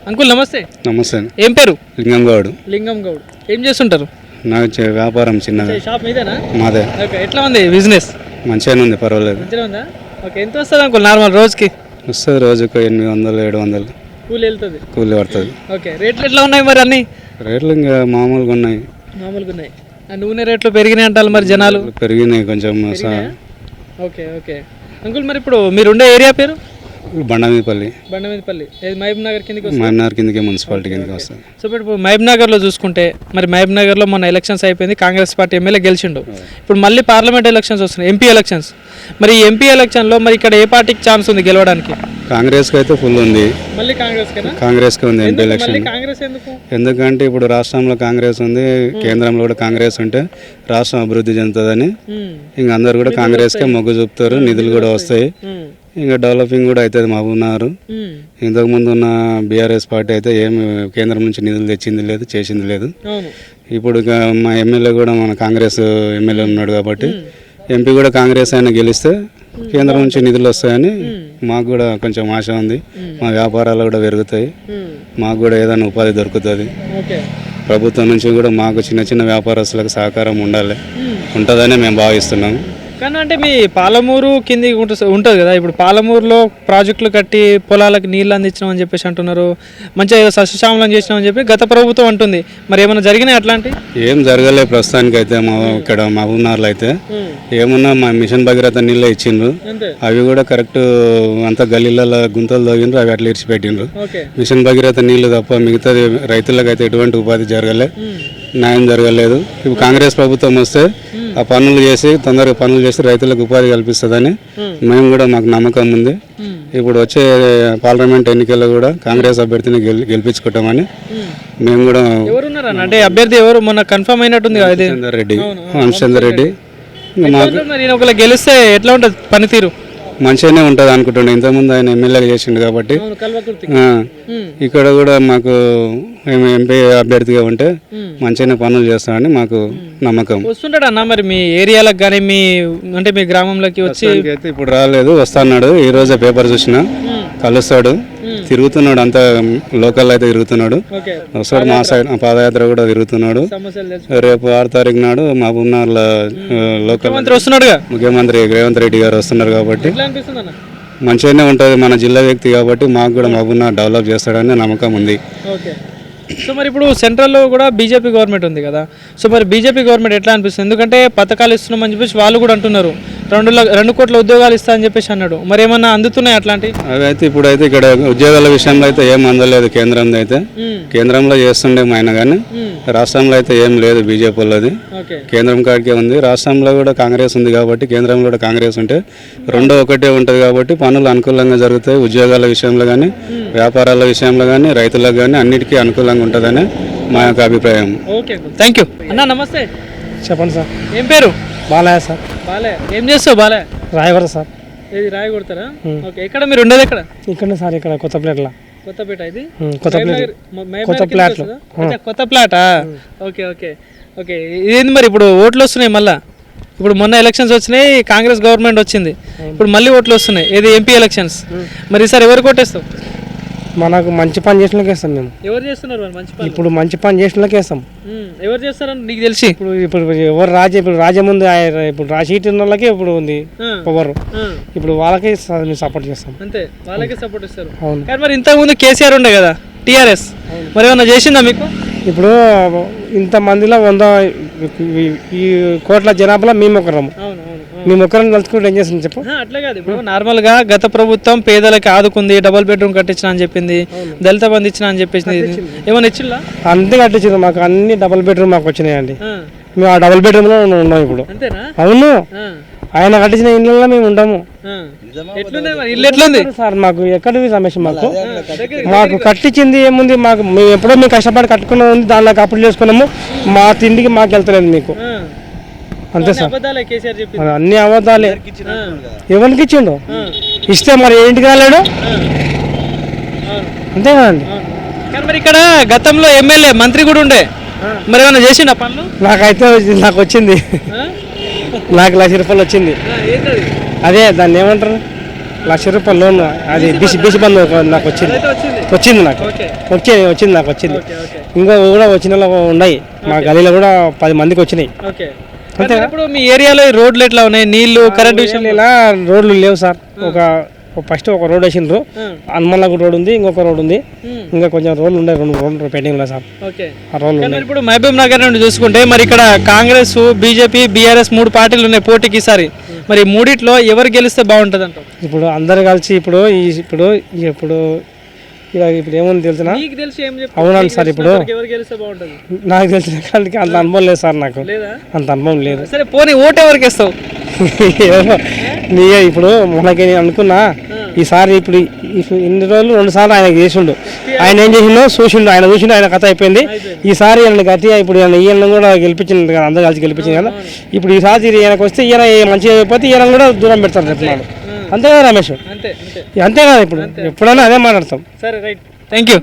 Uncle నమస్తే. నమస్తే. ఏం పేరు? లింగం గౌడ్. లింగం గౌడ్. ఏం చేస్తుంటారు? నాకు వ్యాపారం చిన్నది. షాప్ మీదేనా? మాదే. ఓకే, ఎట్లా ఉంది బిజినెస్? మంచిగానే ఉంది, పర్వాలేదు. మంచిగా ఉందా? ఓకే, ఎంత వస్తుంది అంకుల్ నార్మల్ రోజుకి? వస్తుంది రోజుకు 800-700 కూలి వెళ్తుంది, కూలి పడుతుంది. ఓకే, రేట్లు ఎట్లా ఉన్నాయి మరి? అన్ని రేట్లు ఇంకా మామూలుగా ఉన్నాయి. మామూలుగా ఉన్నాయి. నూనె రేట్లు పెరిగినాయి అంటారు మరి జనాలు? పెరిగినాయి కొంచెం. ఓకే ఓకే అంకుల్, మరి ఇప్పుడు మీరు ఉండే ఏరియా పేరు? బండమీదపల్లి. బండమీదపల్లి మహబూబ్ నగర్ కిందకి? మహబూబ్ నగర్ కిందకి, మున్సిపాలిటీ కిందకి వస్తుంది. సో ఇప్పుడు మహబూబ్ నగర్లో చూసుకుంటే మరి మహబూబ్ నగర్లో మొన్న ఎలక్షన్స్ అయిపోయింది, కాంగ్రెస్ పార్టీ ఎమ్మెల్యే గెలిచిండు. ఇప్పుడు మళ్ళీ పార్లమెంట్ ఎలక్షన్స్ వస్తున్నాయి, ఎంపీ ఎలక్షన్స్. మరి ఈ ఎంపీ ఎలక్షన్లో మరి ఇక్కడ ఏ పార్టీకి ఛాన్స్ ఉంది గెలవడానికి? కాంగ్రెస్కి అయితే ఫుల్ ఉంది. మళ్ళీ కాంగ్రెస్కి ఉంది ఎంపీ ఎలక్షన్. కాంగ్రెస్ ఎందుకంటే ఇప్పుడు రాష్ట్రంలో కాంగ్రెస్ ఉంది, కేంద్రంలో కూడా కాంగ్రెస్ ఉంటే రాష్ట్రం అభివృద్ధి చెందుతుందని ఇంక అందరు కూడా కాంగ్రెస్కే మొగ్గు చూపుతారు. నిధులు కూడా వస్తాయి, ఇంకా డెవలపింగ్ కూడా అవుతుంది మహబూబ్ నగర్. ఇంతకు ముందు ఉన్న బీఆర్ఎస్ పార్టీ అయితే ఏమి కేంద్రం నుంచి నిధులు తెచ్చింది లేదు, చేసింది లేదు. ఇప్పుడు మా ఎమ్మెల్యే కూడా మన కాంగ్రెస్ ఎమ్మెల్యే ఉన్నాడు కాబట్టి ఎంపీ కూడా కాంగ్రెస్ అయినా గెలిస్తే కేంద్రం నుంచి నిధులు వస్తాయని మాకు కూడా కొంచెం ఆశ ఉంది. మా వ్యాపారాలు కూడా పెరుగుతాయి, మాకు కూడా ఏదైనా ఉపాధి దొరుకుతుంది. ప్రభుత్వం నుంచి కూడా మాకు చిన్న చిన్న వ్యాపారస్తులకు సహకారం ఉంటుందని మేము భావిస్తున్నాము. కానీ అంటే మీ పాలమూరు కింది ఉంటుంది కదా, ఇప్పుడు పాలమూరులో ప్రాజెక్టులు కట్టి పొలాలకు నీళ్ళు అందించినామని చెప్పేసి అంటున్నారు, మంచిగా సస్యశ్యామలం చేసినామని చెప్పి గత ప్రభుత్వం అంటుంది. మరి ఏమైనా జరిగినాయి అట్లాంటి? ఏం జరగలేదు ప్రస్తుతానికి అయితే. ఇక్కడ మహబూబ్ నగర్లో అయితే ఏమన్నా మా మిషన్ భగీరథ నీళ్ళే ఇచ్చిండ్రు, అవి కూడా కరెక్ట్ అంతా గల్లీలలో గుంతలు తోగిండ్రు, అవి అట్లా ఇడిచిపెట్టిండ్రు. మిషన్ భగీరథ నీళ్లు తప్ప మిగతాది రైతులకు అయితే ఎటువంటి ఉపాధి జరగలేదు, న్యాయం జరగలేదు. ఇప్పుడు కాంగ్రెస్ ప్రభుత్వం వస్తే ఆ పనులు చేసి తొందరగా పనులు చేసి రైతులకు ఉపాధి కల్పిస్తుందని మేము కూడా మాకు నమ్మకం ఉంది. ఇప్పుడు వచ్చే పార్లమెంట్ ఎన్నికల్లో కూడా కాంగ్రెస్ అభ్యర్థిని గెలిపించుకుంటామని మేము కూడా. అంటే అభ్యర్థి ఎవరు మొన్న కన్ఫర్మ్ అయినట్టుంది? వంశచందర్ రెడ్డి. గెలిస్తే ఎట్లా ఉంటుంది పనితీరు? మంచిగానే ఉంటుంది అనుకుంటుండే, ఇంతకుముందు ఆయన ఎమ్మెల్యేగా చేసిండు కాబట్టి. ఇక్కడ కూడా మాకు ఎంపీ అభ్యర్థిగా ఉంటే మంచిగానే పనులు చేస్తామని మాకు నమ్మకం. వస్తుంటాడు అన్న మరి మీ ఏరియాలకు కానీ మీ అంటే మీ గ్రామంలోకి వచ్చి? అయితే ఇప్పుడు రాలేదు, వస్తున్నాడు. ఈ రోజే పేపర్ చూసిన, కలుస్తాడు, తిరుగుతున్నాడు, అంతా లోకల్ అయితే తిరుగుతున్నాడు. వస్తాడు, మా సైడ్ పాదయాత్ర కూడా తిరుగుతున్నాడు. రేపు 6 తారీఖు నాడు మహబూబ్ నగర్లో లోకల్ ముఖ్యమంత్రి రేవంత్ రెడ్డి గారు వస్తున్నారు కాబట్టి మంచిగానే ఉంటుంది. మన జిల్లా వ్యక్తి కాబట్టి మాకు కూడా మహబూబ్ నగర్ డెవలప్ చేస్తాడని నమ్మకం ఉంది. సో మరి ఇప్పుడు సెంట్రల్లో కూడా బీజేపీ గవర్నమెంట్ ఉంది కదా, సో మరి బీజేపీ గవర్నమెంట్ ఎట్లా అనిపిస్తుంది? ఎందుకంటే పథకాలు ఇస్తున్నామని చెప్పేసి వాళ్ళు కూడా అంటున్నారు, 2 కోట్ల ఉద్యోగాలు ఇస్తా అని చెప్పేసి అన్నాడు. మరి ఏమన్నా అందుతున్నాయి అట్లాంటి? అవి అయితే ఇప్పుడైతే ఇక్కడ ఉద్యోగాల విషయంలో అయితే ఏం అందలేదు. కేంద్రంలో అయితే కేంద్రంలో చేస్తుండే ఆయన, కానీ రాష్ట్రంలో అయితే ఏం లేదు బీజేపీ వాళ్ళది. కేంద్రం కాడికే ఉంది, రాష్ట్రంలో కూడా కాంగ్రెస్ ఉంది కాబట్టి కేంద్రంలో కూడా కాంగ్రెస్ ఉంటే రెండో ఒకటే ఉంటుంది కాబట్టి పనులు అనుకూలంగా జరుగుతాయి. ఉద్యోగాల విషయంలో కానీ, వ్యాపారాల విషయంలో కానీ, రైతులకు కానీ అన్నిటికీ అనుకూలంగా ఉంటుందని మా యొక్క అభిప్రాయం. ఓకే, థ్యాంక్ యూ అన్న. నమస్తే. చెప్పండి సార్. ఏం పేరు? బాలయ్య సార్. బాలయ్య. ఏం చేస్తావు బాలయ్య? రాయగూడ సార్. ఏది రాయగొడతారా? ఓకే, ఎక్కడ మీరు ఉండేది? ఎక్కడ? ఇక్కడ సార్, ఇక్కడ కొత్తపేటలో. కొత్తపేట? ఇది కొత్త ప్లాట్. కొత్త ప్లాటా? Okay okay okay. ఇదేంది మరి ఇప్పుడు ఓట్లు వస్తున్నాయి మళ్ళా? ఇప్పుడు మొన్న ఎలక్షన్స్ వచ్చినాయి, కాంగ్రెస్ గవర్నమెంట్ వచ్చింది, ఇప్పుడు మళ్ళీ ఓట్లు వస్తున్నాయి, ఏది ఎంపీ ఎలక్షన్స్. మరి ఈసారి ఎవరు కొట్టేస్తావు? మనకు మంచి పని చేసినకే వేస్తాం మేము. ఎవరు చేస్తున్నారు మంచి పని? ఇప్పుడు మంచి పని చేసినకే వేస్తాం. ఎవరు చేస్తారని నీకు తెలిసి? ఇప్పుడు ఎవరు ఇప్పుడు రాజ్యం ఉంది, ఇప్పుడు రాజీటి వాళ్ళకే ఇప్పుడు ఉంది పవర్, ఇప్పుడు వాళ్ళకే సపోర్ట్ చేస్తాం. అంతే, వాళ్ళకే సపోర్ట్ ఇస్తారు. అవును. కానీ మరి ఇంతకుముందు కేసీఆర్ ఉండే కదా, టీఆర్ఎస్, మరి ఏమన్నా చేసిందా మీకు? ఇప్పుడు ఇంతమందిలో 100 ఈ కోట్ల జనాభాలో మేము ఒకరము, మేము ఒకరిని కలుసుకుంటే ఏం చేస్తుంది చెప్పు? అట్లా కాదు, ఇప్పుడు నార్మల్ గా గత ప్రభుత్వం పేదలకి ఆదుకుంది, డబుల్ బెడ్రూమ్ కట్టించిన అని చెప్పింది, దళిత బంధు ఇచ్చిన అని చెప్పేసి ఏమైనా ఇచ్చిల్లా? అంతే కట్టించింది మాకు, అన్ని డబుల్ బెడ్రూమ్ మాకు వచ్చినాయండి. మేము ఆ డబుల్ బెడ్రూమ్ లో ఉన్నాం ఇప్పుడు. అవును, ఆయన కట్టించిన ఇళ్ళలో మేము ఉంటాము. సార్ మాకు ఎక్కడివి రమేష్, మాకు కట్టించింది ఏముంది? మాకు మేము ఎప్పుడో మేము కష్టపడి కట్టుకున్నాం ఉంది, దానిలో అప్పులు చేసుకున్నాము, మా తిండికి మాకు వెళ్తలేదు మీకు. అంతే సార్, అన్ని అబద్ధాలే. ఎవరికి ఇచ్చిండు? ఇస్తే మరి ఏంటికి రాలేడు? అంతే కదండి. మరి ఇక్కడ గతంలో ఎమ్మెల్యే మంత్రి కూడా ఉండే, మరి ఏమైనా చేసిండ పనులు? నాకు వచ్చింది, నాకు 1,00,000 రూపాయలు వచ్చింది. అదే దాన్ని ఏమంటారు, 1,00,000 రూపాయలు లోన్, అది బీసీ బంధు నాకు వచ్చింది. వచ్చింది నాకు ఓకే వచ్చింది నాకు వచ్చింది ఓకే ఓకే ఇంకా కూడా వచ్చిన వాళ్ళు ఉన్నాయి మా గలీలో కూడా 10 మందికి వచ్చినాయి. ఓకే ఇప్పుడు మీ ఏరియాలో ఈ రోడ్లు ఎట్లా ఉన్నాయి, నీళ్లు, కరెంట్ విషయం ఇలా రోడ్లు లేవు సార్. ఫస్ట్ ఒక రోడ్ వేసిండ్రు, హనుమన్లకు రోడ్ ఉంది, ఇంకొక రోడ్ ఉంది, ఇంకా కొంచెం రోడ్లు ఉన్నాయి, 2 రోడ్లు పెండింగ్ లో సార్. ఓకే ఆ రోడ్లు కానీ ఇప్పుడు మహబూబ్ నగర్ నుండి చూసుకుంటే మరి ఇక్కడ కాంగ్రెస్, బీజేపీ, బీఆర్ఎస్ 3 పార్టీలు ఉన్నాయి పోటీకి ఈసారి. మరి మూడిట్లో ఎవరు గెలిస్తే బాగుంటుంది అంటావు? ఇప్పుడు అందరు కలిసి ఇప్పుడు ఏముంది తెలిసిన నీకు తెలిసి ఏం చెప్తావు? అవునండి సార్. ఇప్పుడు ఎవరు గెలిస్తే బాగుంటుంది? నాకు తెలిసిన కాడికి అంత అనుభవం లేదు సార్, నాకు లేదా? అంత అనుభవం లేదు. సరే పోనీ ఓటు ఎవరికి ఇస్తావు? ఇప్పుడు మనకి నేను అనుకున్నా ఈసారి ఇప్పుడు ఇన్ని రోజులు 2 సార్లు ఆయన చేసిండు, ఆయన ఏం చేసిండో చూసిండు, ఆయన కథ అయిపోయింది. ఈసారి ఈయన గట్టిగా ఇప్పుడు ఈయన కూడా గెలిపించింది కదా, అందరు కలిసి గెలిపించింది కదా. ఇప్పుడు ఈసారి ఈయనకు వస్తే ఈయన మంచిగా అయిపోతే ఈయన కూడా దూరం పెడతారు చెప్తున్నాడు. అంతే కదా రమేష్? అంతే అంతే కదా. ఇప్పుడు ఎప్పుడైనా అదే మాట్లాడతాం. సరే రైట్, థ్యాంక్ యూ.